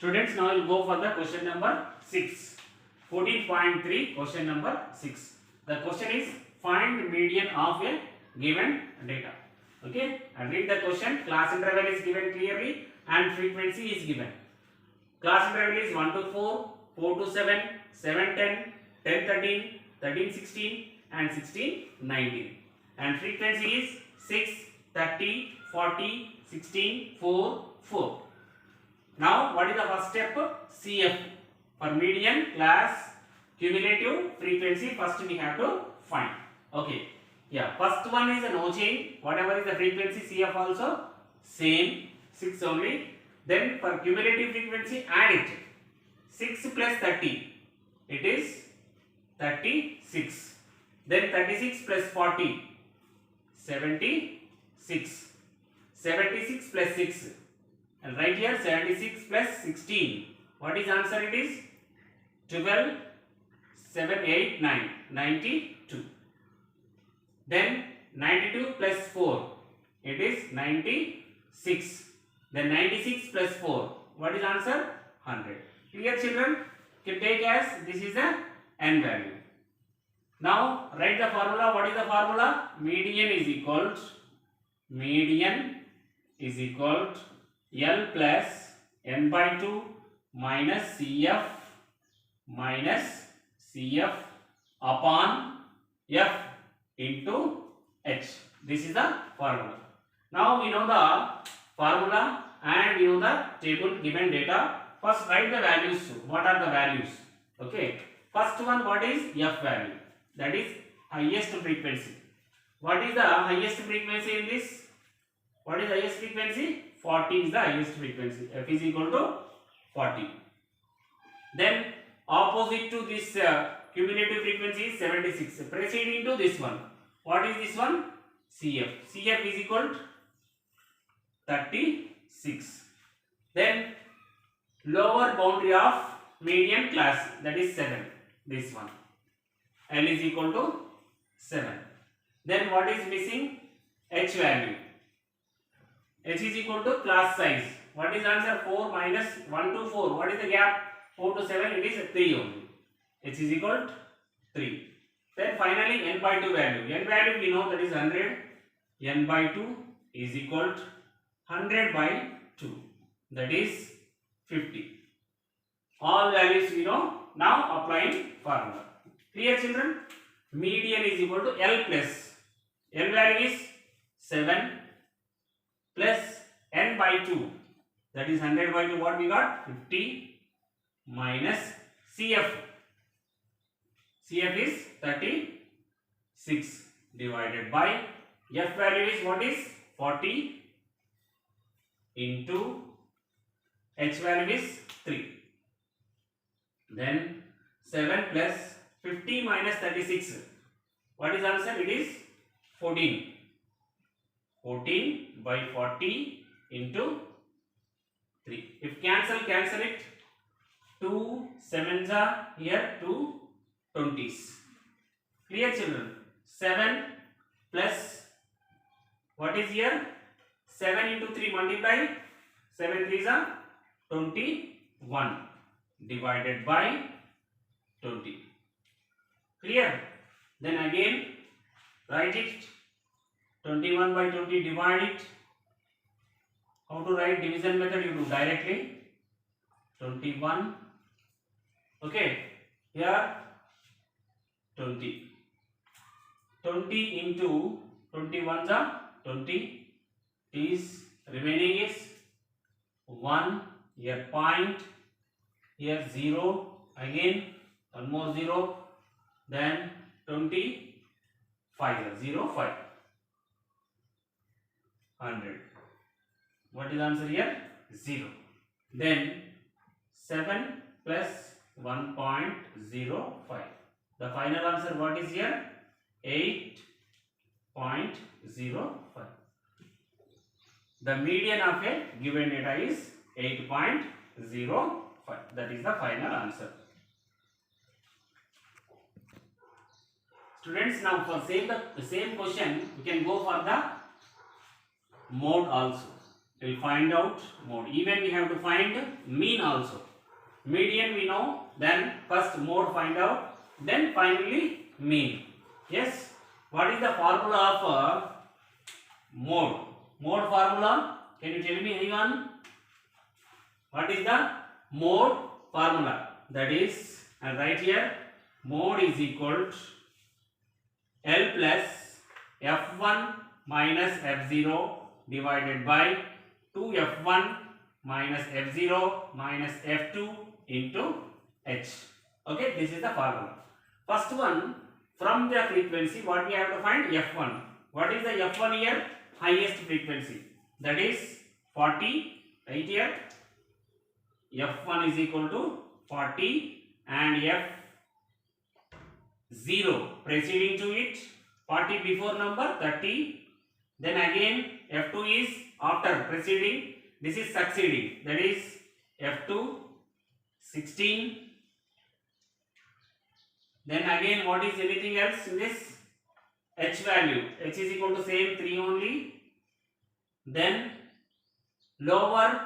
Students, now we'll go for the question number 6. 14.3 question number 6. The question is find median of a given data. Okay, and read the question. Class interval is given clearly and frequency is given. Class interval is 1 to 4, 4 to 7, 7 10, 10 13, 13 16 and 16 19. And frequency is 6, 30, 40, 16, 4, 4. Now, what is the first step? CF. For median, class, cumulative, frequency, first we have to find. Okay. Yeah, first one is a no change. Whatever is the frequency, CF also same, 6 only. Then for cumulative frequency, add it. 6 plus 30, it is 36. Then 36 plus 40, 76. 76 plus 6. And right here 76 plus 16. What is answer? It is 12, 7, 8, 9. 92. Then 92 plus 4. It is 96. Then 96 plus 4. What is answer? 100. Clear, children? You can take as this is the n value. Now write the formula. What is the formula? Median is equal to L plus n by 2 minus CF upon F into H. This is the formula. Now we know the formula and we know the table given data. First write the values. What are the values? Okay. First one, what is F value? That is highest frequency. What is the highest frequency in this? What is the highest frequency? 40 is the highest frequency. F is equal to 40. Then opposite to this cumulative frequency is 76. Preceding to this one. What is this one? CF. CF is equal to 36. Then lower boundary of median class, that is 7. This one. L is equal to 7. Then what is missing? H value. H is equal to class size. What is answer? 4 minus 1 to 4. What is the gap? 4 to 7. It is 3 only. H is equal to 3. Then finally n by 2 value. N value we know that is 100. N by 2 is equal to 100 by 2. That is 50. All values we know. Now applying formula. Clear, children? Median is equal to L plus. N value is 7 plus n by 2. That is 100 by 2. What we got? 50 minus CF. CF is 36 divided by F value is what is? 40 into H value is 3. Then 7 plus 50 minus 36. What is answer? It is 14. 14 by 40 into 3. If cancel it. 2 sevens are here, 2 20s. Clear, children? 7 plus what is here? 7 into 3 multiply. 7 3s are 21 divided by 20. Clear? Then again write it. 21 by 20 divide it. How to write division method? You do directly. 21. Okay. Here 20. 20 into 21 is 20. Is remaining is 1. Here point. Here 0. Again one more 0. Then 25. 0 5. 100. What is answer here? 0. Then 7 plus 1.05. The final answer what is here? 8.05. The median of a given data is 8.05. That is the final answer. Students, now for the same question, we can go for the mode also. we'll find out mode. Even we have to find mean also. Median we know, then first mode find out, then finally mean. Yes. What is the formula of mode? Mode formula, can you tell me anyone? What is the mode formula? That is, I'll write here, mode is equal to L plus F1 minus F0 divided by 2F1 minus F0 minus F2 into H. Okay, this is the formula. First one, from the frequency, what we have to find? F1. What is the F1 here? Highest frequency. That is 40. Right here. F1 is equal to 40 and F0 preceding to it. 40 before number 30. Then again F2 is after preceding. This is succeeding. That is F2 16. Then again what is anything else in this? H value. H is equal to same 3 only. Then lower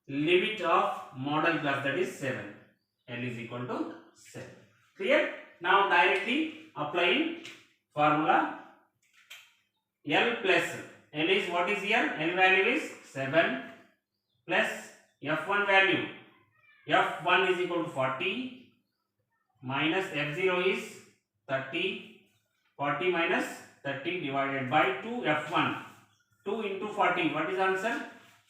limit of model class, that is 7. L is equal to 7. Clear? Now directly applying formula. L plus L is what is here? L value is 7 plus F1 value. F1 is equal to 40 minus F0 is 30. 40 minus 30 divided by 2 F1. 2 into 40. What is the answer?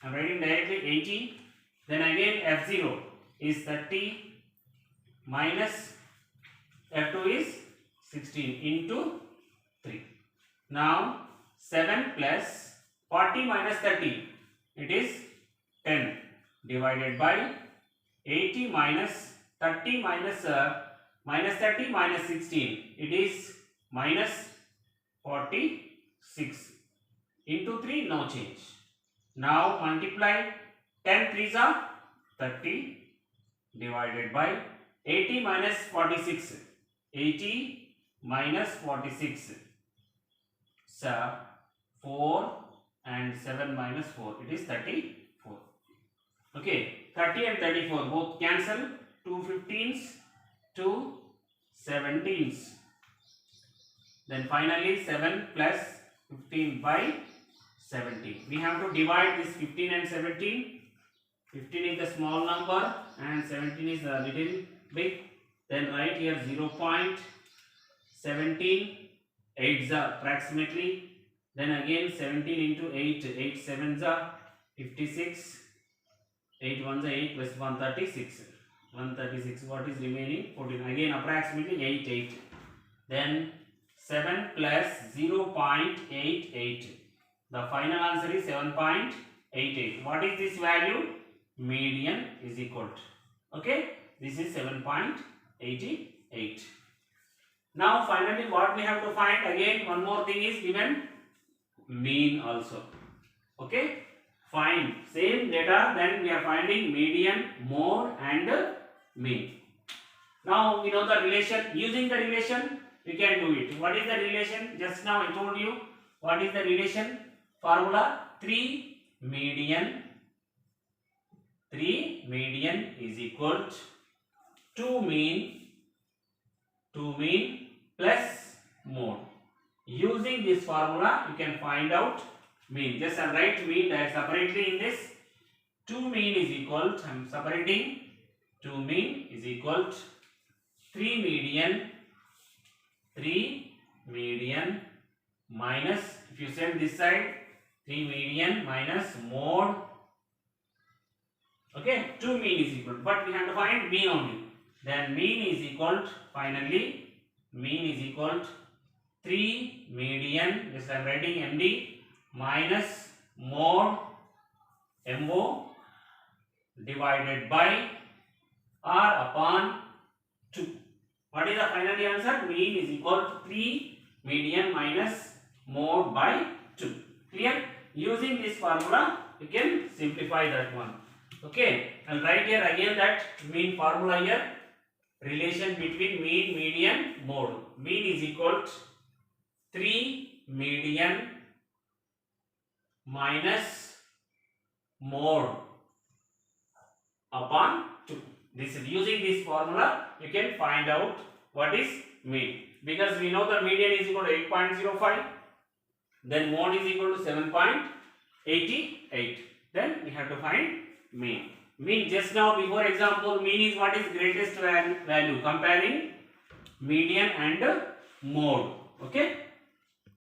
I am writing directly 80. Then again F0 is 30 minus F2 is 16 into 3. Now 7 plus 40 minus 30. It is 10 divided by 80 minus 30 minus minus 30 minus 16. It is minus 46 into 3, no change. Now multiply 10 3s are 30 divided by 80 minus 46. 80 minus 46. So 4 and 7 minus 4. It is 34. Okay, 30 and 34 both cancel. 2 15s, 2 17s. Then finally 7 plus 15 by 17. We have to divide this 15 and 17. 15 is the small number and 17 is the little big. Then write here 0.17. 8s are approximately. Then again 17 into 8. 8 7s are 56. 8 1s are 8 plus 136. 136. What is remaining? 14. Again approximately 8 8. Then 7 plus 0.88. The final answer is 7.88. What is this value? Median is equal to. Okay. This is 7.88. Now finally what we have to find? Again one more thing is given. Mean also. Okay. Find same data, then we are finding median, mode and mean. Now we know the relation. Using the relation we can do it. What is the relation? Just now I told you. What is the relation? Formula 3 median. 3 median is equal to 2 mean plus mode. Using this formula you can find out mean. Just write mean separately in this. 2 mean is equal to, I am separating, 2 mean is equal to 3 median minus, if you send this side, 3 median minus mode. Okay, 2 mean is equal to, but we have to find mean only. Then mean is equal to, finally mean is equal to 3 median, just I am writing MD minus mode MO divided by R upon 2. What is the final answer? Mean is equal to 3 median minus mode by 2. Clear? Using this formula you can simplify that one. Okay, I will write here again that mean formula here. Relation between mean, median, mode. Mean is equal to 3 median minus mode upon 2. This is using this formula you can find out what is mean, because we know the median is equal to 8.05, then mode is equal to 7.88, then we have to find mean. Mean, just now before example, mean is what is greatest value comparing median and mode. Okay.